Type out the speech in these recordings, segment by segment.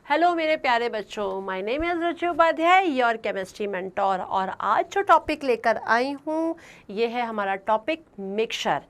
Hello मेरे प्यारे बच्चों, my name is Ruchi Upadhyay, your chemistry mentor. और आज जो टॉपिक लेकर आई हूँ ये है हमारा टॉपिक मिक्सचर।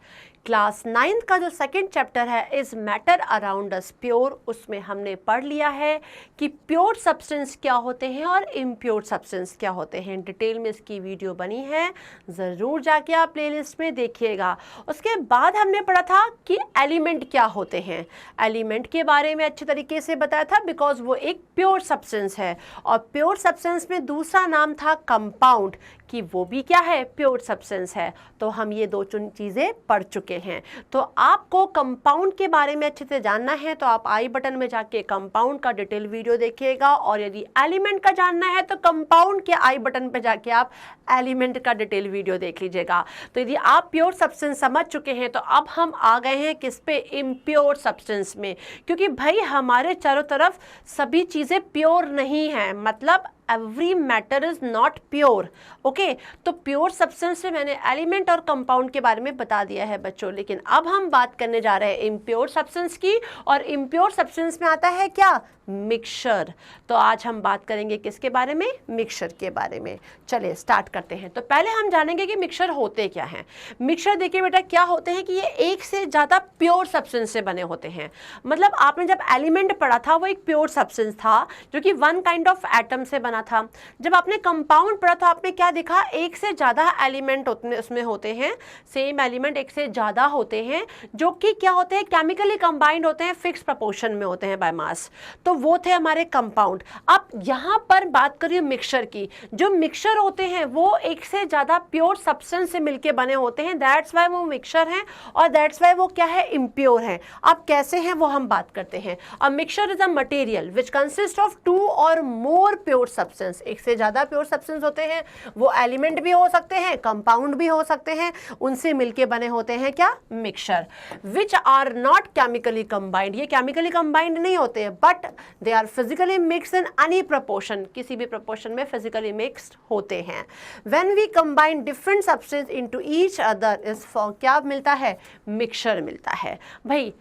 क्लास 9th का जो सेकंड चैप्टर है is matter around us pure, उसमें हमने पढ़ लिया है कि प्योर सब्सटेंस क्या होते हैं और इम्प्योर सब्सटेंस क्या होते हैं। डिटेल में इसकी वीडियो बनी है, ज़रूर जाके आप प्लेलिस्ट में देखिएगा। उसके बाद हमने पढ़ा था कि एलिमेंट क्या होते हैं। एलिमेंट के बारे में अच्छे तरीके से बताया था बिकॉज वो एक प्योर सब्सटेंस है, और प्योर सब्सटेंस में दूसरा नाम था कंपाउंड, कि वो भी क्या है, प्योर सब्सटेंस है। तो हम ये दो चीज़ें पढ़ चुके हैं। तो आपको कंपाउंड के बारे में अच्छे से जानना है तो आप आई बटन में जाके कंपाउंड का डिटेल वीडियो देखिएगा, और यदि एलिमेंट का जानना है तो कंपाउंड के आई बटन पे जाके आप एलिमेंट का डिटेल वीडियो देख लीजिएगा। तो यदि आप प्योर सब्सटेंस समझ चुके हैं तो अब हम आ गए हैं किस पे, इम्प्योर सब्सटेंस में। क्योंकि भाई हमारे चारों तरफ सभी चीज़ें प्योर नहीं हैं, मतलब every matter is not pure. Okay, तो प्योर सब्सटेंस में मैंने एलिमेंट और कंपाउंड के बारे में बता दिया है बच्चों, लेकिन अब हम बात करने जा रहे हैं इम्प्योर सब्सटेंस की। और इम्प्योर सब्सटेंस में आता है क्या, मिक्सचर। तो आज हम बात करेंगे किसके बारे में, मिक्सचर के बारे में। चलिए स्टार्ट करते हैं। तो पहले हम जानेंगे कि मिक्सचर होते क्या हैं। मिक्सचर देखिए बेटा क्या होते हैं कि ये एक से ज़्यादा प्योर सब्सटेंस से बने होते हैं। मतलब आपने जब एलिमेंट पढ़ा था वो एक प्योर सब्सटेंस था जो कि वन काइंड ऑफ एटम से बना था। जब आपने कंपाउंड पढ़ा था आपने क्या देखा, एक से ज़्यादा एलिमेंट उसमें होते हैं, सेम एलिमेंट एक से ज़्यादा होते हैं, जो कि क्या होते हैं, केमिकली कंबाइंड होते हैं, फिक्स प्रपोर्शन में होते हैं बाय मास। तो वो थे हमारे कंपाउंड। अब यहाँ पर बात करिए मिक्सचर की। जो मिक्सचर होते हैं वो एक से ज़्यादा प्योर सब्सटेंस से मिलके बने होते हैं, दैट्स वाई वो मिक्सचर हैं, और दैट्स वाई वो क्या है, इम्प्योर हैं। अब कैसे हैं वो हम बात करते हैं। A mixture is a material which consist of 2 और मोर प्योर सब्सटेंस। एक से ज़्यादा प्योर सब्सटेंस होते हैं, वो एलिमेंट भी हो सकते हैं, कंपाउंड भी हो सकते हैं, उनसे मिलके बने होते हैं क्या, mixture. Which are not chemically combined, ये केमिकली कंबाइंड नहीं होते हैं, but they are physically mix in any proportion, किसी भी प्रपोर्शन में फिजिकली मिक्स्ड होते हैं। When we combine different substance into each other is क्या मिलता है, मिक्सचर मिलता है। भाई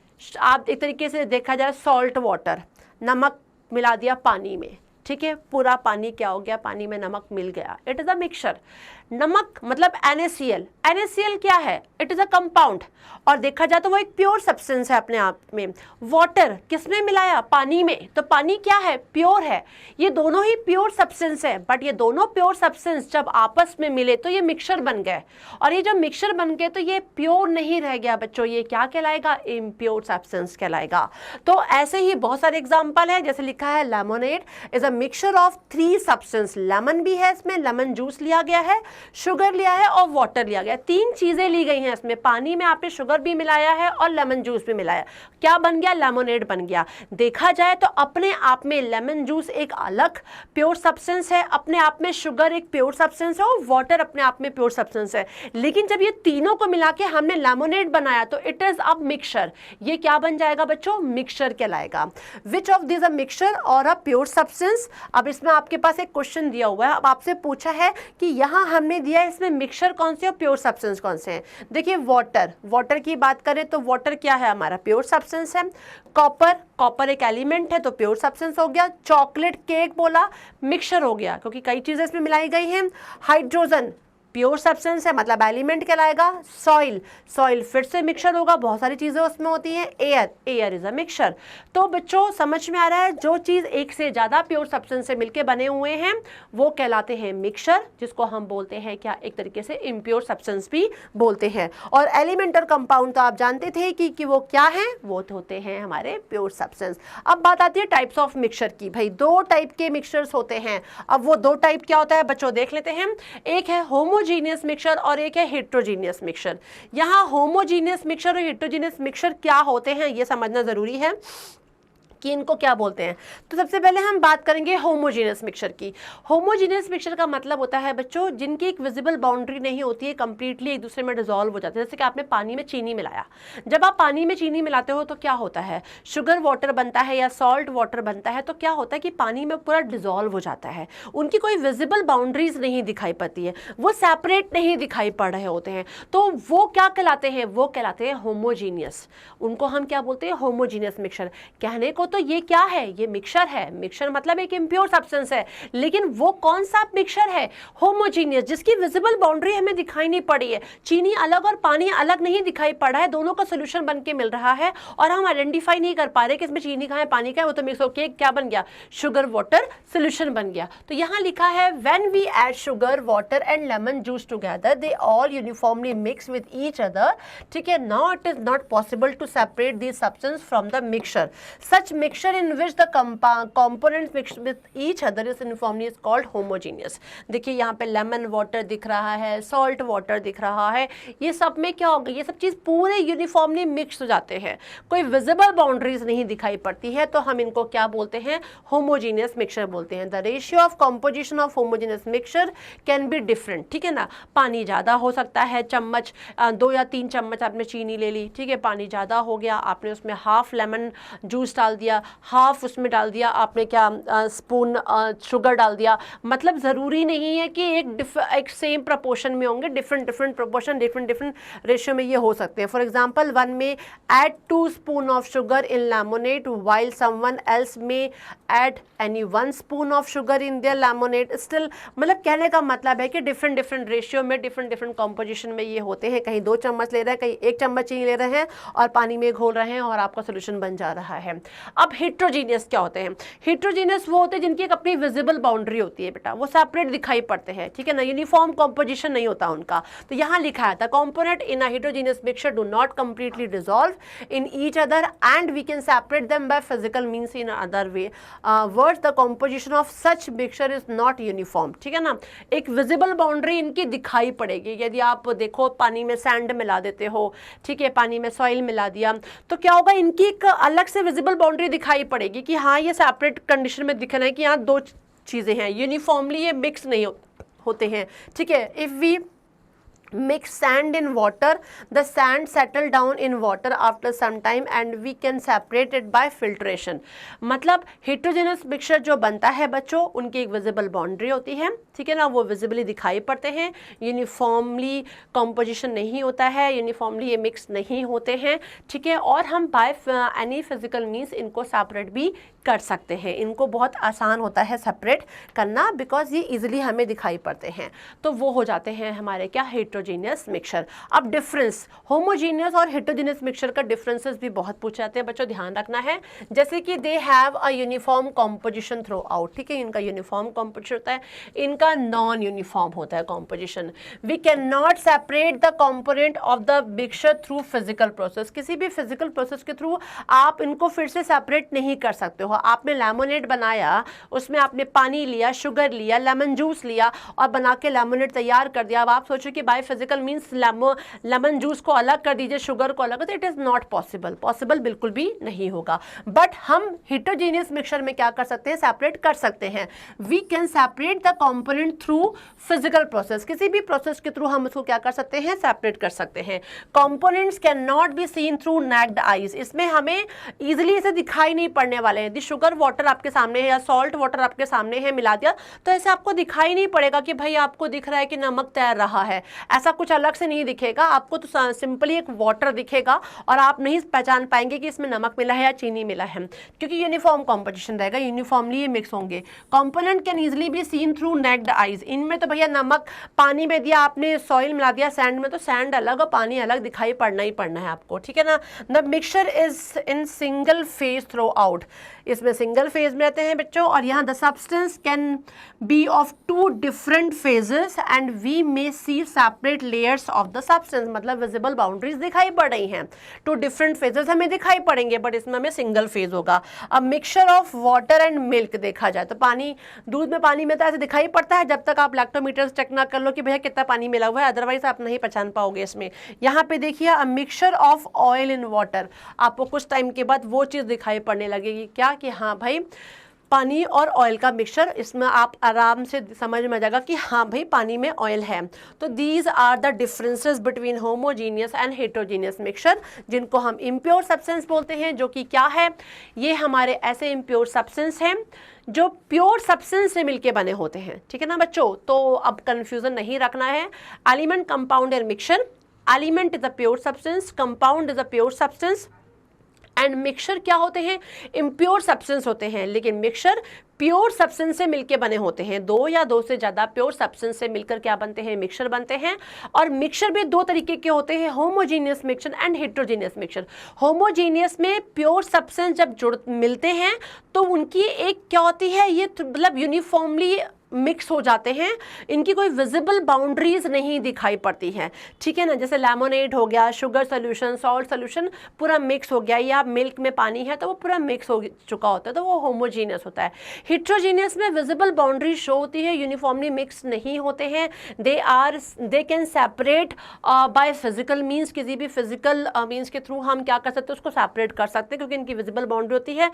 आप एक तरीके से देखा जाए, सॉल्ट वाटर, नमक मिला दिया पानी में, ठीक है, पूरा पानी क्या हो गया, पानी में नमक मिल गया, इट इज अ मिक्सचर। नमक मतलब NaCl, NaCl क्या है, इट इज अ कंपाउंड, और देखा जाए तो वो एक प्योर सब्सटेंस है अपने आप में। वाटर किसने मिलाया, पानी में, तो पानी क्या है, प्योर है। ये दोनों ही प्योर सब्सटेंस है, बट ये दोनों प्योर सब्सटेंस जब आपस में मिले तो ये मिक्सचर बन गए, और ये जब मिक्सचर बन गए तो ये प्योर नहीं रह गया बच्चों, ये क्या कहलाएगा, इम्प्योर सब्सटेंस कहलाएगा। तो ऐसे ही बहुत सारे एग्जाम्पल है, जैसे लिखा है lemonade is a mixture of 3 substance. Lemon भी है इसमें, लेमन जूस लिया गया है, शुगर लिया है और वाटर लिया गया, 3 चीजें ली गई हैं इसमें। पानी में आपने शुगर भी मिलाया है और लेमन जूस भी मिलाया, क्या बन गया, लेमोनेड बन गया। देखा जाए तो अपने आप में लेमन जूस एक अलग प्योर सब्सटेंस है, अपने आप में शुगर एक प्योर सब्सटेंस है, और वाटर अपने आप में प्योर सब्सटेंस है। लेकिन जब ये तीनों को मिला के हमने लेमोनेड बनाया तो इट इज अ मिक्सचर। ये क्या बन जाएगा बच्चों, मिक्सचर कहलाएगा। Which of this a mixture और अ प्योर सब्सटेंस। अब इसमें आपके पास एक क्वेश्चन दिया हुआ है, अब आपसे पूछा है कि यहाँ हमने दिया है इसमें मिक्सचर कौन से और प्योर सब्सटेंस कौन से हैं। देखिए वाटर की बात करें तो वाटर क्या है, हमारा प्योर सब्सटेंस है। कॉपर एक एलिमेंट है तो प्योर सब्सटेंस हो गया। चॉकलेट केक बोला, मिक्सचर हो गया क्योंकि कई चीजें इसमें मिलाई गई हैं। हाइड्रोजन प्योर सब्सटेंस है, मतलब एलिमेंट कहलाएगा। सॉइल फिर से मिक्सचर होगा, बहुत सारी चीजें उसमें होती हैं। Air is a mixture. तो बच्चों समझ में आ रहा है, जो चीज एक से ज्यादा प्योर सब्सटेंस से मिलके बने हुए हैं वो कहलाते हैं मिक्सचर, जिसको हम बोलते हैं क्या, एक तरीके से इम्प्योर सब्सटेंस भी बोलते हैं। और एलिमेंट और कंपाउंड तो आप जानते थे कि वो क्या है, वो होते हैं हमारे प्योर सब्सटेंस। अब बात आती है टाइप्स ऑफ मिक्सचर की। भाई 2 टाइप के मिक्सचर्स होते हैं। अब वो 2 टाइप क्या होता है बच्चों, देख लेते हैं। एक है होमोजीनियस मिक्सचर और एक है हेट्रोजीनियस मिक्सचर। यहाँ होमोजीनियस मिक्सचर और हेट्रोजीनियस मिक्सचर क्या होते हैं ये समझना जरूरी है कि इनको क्या बोलते हैं। तो सबसे पहले हम बात करेंगे होमोजेनियस मिक्सचर की। होमोजेनियस मिक्सचर का मतलब होता है बच्चों जिनकी एक विजिबल बाउंड्री नहीं होती है, कंप्लीटली एक दूसरे में डिसॉल्व हो जाते हैं। जैसे कि आपने पानी में चीनी मिलाया, जब आप पानी में चीनी मिलाते हो तो क्या होता है, शुगर वाटर बनता है या सॉल्ट वाटर बनता है, तो क्या होता है कि पानी में पूरा डिसॉल्व हो जाता है। उनकी कोई विजिबल बाउंड्रीज नहीं दिखाई पड़ती है, वो सेपरेट नहीं दिखाई पड़ रहे होते हैं, तो वो क्या कहलाते हैं, वो कहलाते हैं होमोजीनियस। उनको हम क्या बोलते हैं, होमोजीनियस मिक्सचर। कहने को तो ये क्या है, ये मिक्सचर है। मिक्सचर मतलब एक इम्प्योर सब्सटेंस है, लेकिन वो कौन सा मिक्सचर है, होमोजीनियस, जिसकी विजिबल बाउंड्री हमें दिखाई नहीं पड़ी है। चीनी अलग और पानी अलग नहीं दिखाई पड़ा है, दोनों का सोल्यूशन बन के मिल रहा है और हम आइडेंटिफाई नहीं कर पा रहे कि इसमें चीनी कहाँ है पानी का है, वो तो मिक्स होकर क्या बन गया, शुगर वाटर सोल्यूशन बन गया। तो यहाँ लिखा है when we add sugar water and lemon juice together they all uniformly mix with each other, ठीक है। Now it is not possible to separate this substance from the mixture, such mixture in which the components mixed with each other is uniformly is called homogeneous। देखिए यहाँ पे lemon water दिख रहा है, salt water दिख रहा है, ये सब में क्या होगा, ये सब चीज़ पूरे यूनिफॉर्मली मिक्स हो जाते हैं, कोई विजिबल बाउंड्रीज नहीं दिखाई पड़ती है, तो हम इनको क्या बोलते हैं, होमोजीनियस मिक्सचर बोलते हैं। The ratio of composition of homogeneous mixture can be different, ठीक है ना। पानी ज़्यादा हो सकता है, चम्मच 2 या 3 चम्मच आपने चीनी ले ली, ठीक है, पानी ज़्यादा हो गया, आपने उसमें हाफ लेमन जूस डाल दिया, हाफ उसमें डाल दिया आपने क्या स्पून शुगर डाल दिया। मतलब ज़रूरी नहीं है कि एक सेम प्रपोर्शन में होंगे, डिफरेंट प्रपोर्शन, डिफरेंट रेशियो में ये हो सकते हैं। For example one may add 2 spoon of sugar in lemonade while someone else may add any 1 spoon of sugar in their lemonade. Still मतलब कहने का मतलब है कि डिफरेंट रेशियो में डिफरेंट कॉम्पोजिशन में ये होते हैं, कहीं 2 चम्मच ले रहे हैं, कहीं 1 चम्मच चीनी ले रहे हैं और पानी में घोल रहे हैं और आपका सोल्यूशन बन जा रहा है। अब हेट्रोजीनियस क्या होते हैं, हेट्रोजीनियस वो होते हैं जिनकी एक अपनी विजिबल बाउंड्री होती है बेटा, वो सेपरेट दिखाई पड़ते हैं, ठीक है ना, यूनिफॉर्म कॉम्पोजिशन नहीं होता उनका। तो यहाँ लिखा है the component in a heterogeneous mixture do not completely dissolve in each other and we can separate them by physical means in other way words the composition of such mixture is not uniform, ठीक है ना। एक visible boundary इनकी दिखाई पड़ेगी। यदि आप देखो पानी में सैंड मिला देते हो, ठीक है, पानी में सॉइल मिला दिया, तो क्या होगा, इनकी एक अलग से विजिबल बाउंड्री दिखाई पड़ेगी कि हाँ ये सेपरेट कंडीशन में दिख रहा है कि यहाँ 2 चीज़ें हैं, यूनिफॉर्मली ये मिक्स नहीं होते हैं, ठीक है। If we mix sand in water, the sand settle down in water after some time and we can separate it by filtration। मतलब heterogeneous mixture जो बनता है बच्चों, उनकी एक visible boundary होती है, ठीक है ना, वो विजिबली दिखाई पड़ते हैं, यूनिफॉर्मली कॉम्पोजिशन नहीं होता है, यूनिफॉर्मली ये मिक्स नहीं होते हैं, ठीक है। और हम बाय एनी फिजिकल मीन्स इनको सेपरेट भी कर सकते हैं, इनको बहुत आसान होता है सेपरेट करना बिकॉज ये इजीली हमें दिखाई पड़ते हैं, तो वो हो जाते हैं हमारे क्या, हेट्रोजीनियस मिक्सचर। अब डिफरेंस होमोजीनियस और हेट्रोजीनियस मिक्सचर का डिफरेंसेस भी बहुत पूछे जाते हैं बच्चों, ध्यान रखना है। जैसे कि they have a uniform composition through out, ठीक है, इनका यूनिफॉर्म कॉम्पोजिशन होता है, इनका नॉन यूनिफॉर्म होता है composition. We can not separate the component of the mixture through physical process, किसी भी फिजिकल प्रोसेस के थ्रू आप इनको फिर से सेपरेट नहीं कर सकते हो। आपने लेमोनेड बनाया, उसमें आपने पानी लिया, शुगर लिया, लेमन जूस लिया और बना के लेमोनेड तैयार कर दिया। अब आप सोचो कि by physical means lemon juice को अलग कर दीजिए, शुगर को अलग, तो it is not possible, possible बिल्कुल भी नहीं होगा। बट हम हेट्रोजीनियस मिक्सचर में क्या कर सकते हैं, सेपरेट कर सकते हैं। We can separate the component through physical process, किसी भी प्रोसेस के थ्रू हम उसको क्या कर सकते हैं, सेपरेट कर सकते हैं। Components can not be seen through naked eyes, इसमें हमें इजीली इसे दिखाई नहीं पड़ने वाले हैं। शुगर वाटर आपके सामने है या सॉल्ट वाटर आपके सामने है, मिला दिया तो ऐसे आपको दिखाई नहीं पड़ेगा कि भाई आपको दिख रहा है कि नमक तैर रहा है, ऐसा कुछ अलग से नहीं दिखेगा आपको, तो सिंपली एक वाटर दिखेगा और आप नहीं पहचान पाएंगे कि इसमें नमक मिला है या चीनी मिला है, क्योंकि यूनिफॉर्म कॉम्पोजिशन रहेगा, यूनिफॉर्मली ये मिक्स होंगे। Component can easily be seen through naked eyes, इनमें तो भैया नमक पानी में दिया आपने, सॉइल मिला दिया सैंड में, तो सैंड अलग और पानी अलग दिखाई पड़ना ही पड़ना है आपको, ठीक है ना। The mixture is in single phase throughout, इसमें सिंगल फेज में रहते हैं बच्चों, और यहाँ the substance can be of 2 different phases and we may see separate layers of the substance, मतलब विजिबल बाउंड्रीज दिखाई पड़ रही हैं, 2 डिफरेंट फेजेस हमें दिखाई पड़ेंगे, बट इसमें हमें सिंगल फेज होगा। अब mixture of water and milk देखा जाए तो पानी, दूध में पानी में तो ऐसे दिखाई पड़ता है जब तक आप लैक्टोमीटर चेक ना कर लो कि भैया कितना पानी मिला हुआ है, अदरवाइज आप नहीं पहचान पाओगे इसमें। यहाँ पे देखिए a mixture of oil in water, आपको कुछ टाइम के बाद वो चीज़ दिखाई पड़ने लगेगी, क्या कि हाँ भाई पानी और ऑयल का मिक्सचर, इसमें आप आराम से समझ में आ जाएगा कि हाँ भाई पानी में ऑयल है। तो these are the differences between homogeneous and heterogeneous mixture, जिनको हम इम्प्योर सब्सटेंस बोलते हैं, जो कि क्या है, ये हमारे ऐसे इम्प्योर सब्सटेंस हैं जो प्योर सब्सटेंस से मिलके बने होते हैं, ठीक है ना बच्चों। तो अब कंफ्यूजन नहीं रखना है, element, compound and mixture. Element is a pure substance, compound is a pure substance and mixture क्या होते हैं, इम्प्योर सब्सटेंस होते हैं, लेकिन मिक्सचर प्योर सब्सटेंस से मिलके बने होते हैं। दो या दो से ज्यादा प्योर सब्सटेंस से मिलकर क्या बनते हैं, मिक्सचर बनते हैं। और मिक्सचर भी दो तरीके के होते हैं, homogeneous mixture and heterogeneous mixture. Homogeneous में प्योर सब्सटेंस जब जुड़ मिलते हैं तो उनकी एक क्या होती है, ये मतलब यूनिफॉर्मली मिक्स हो जाते हैं, इनकी कोई विजिबल बाउंड्रीज नहीं दिखाई पड़ती हैं, ठीक है ना। जैसे लेमोनेड हो गया, शुगर सोल्यूशन, सॉल्ट सोल्यूशन पूरा मिक्स हो गया, या मिल्क में पानी है तो वो पूरा मिक्स हो चुका होता है, तो वो होमोजीनियस होता है। हेट्रोजीनियस में विजिबल बाउंड्री शो होती है, यूनिफॉर्मली मिक्स नहीं होते हैं, they can separate by physical means, किसी भी फिजिकल मीन्स के थ्रू हम क्या कर सकते हैं, उसको सेपरेट कर सकते हैं, क्योंकि इनकी विजिबल बाउंड्री होती है,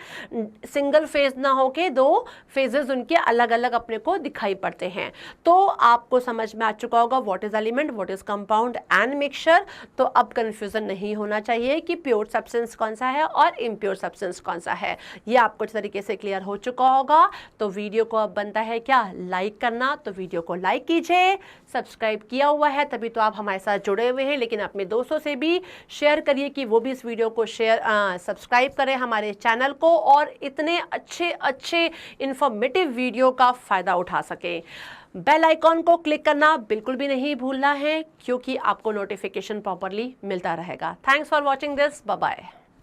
सिंगल फेज ना होके दो फेजेस उनके अलग अलग अपने को दिखाई पड़ते हैं। तो आपको समझ में आ चुका होगा what is element, what is compound and mixture. तो अब कंफ्यूजन नहीं होना चाहिए कि प्योर सब्सटेंस कौन सा है और इम्प्योर सब्सटेंस कौन सा है, ये आपको इस तरीके से क्लियर हो चुका होगा। तो वीडियो को अब बनता है क्या, लाइक करना, तो वीडियो को लाइक कीजिए, सब्सक्राइब किया हुआ है तभी तो आप हमारे साथ जुड़े हुए हैं, लेकिन अपने दोस्तों से भी शेयर करिए कि वो भी इस वीडियो को सब्सक्राइब करें हमारे चैनल को, और इतने अच्छे अच्छे इंफॉर्मेटिव वीडियो का फायदा उठा सकें। बेल आइकॉन को क्लिक करना बिल्कुल भी नहीं भूलना है, क्योंकि आपको नोटिफिकेशन प्रॉपरली मिलता रहेगा। Thanks for watching this, bye bye.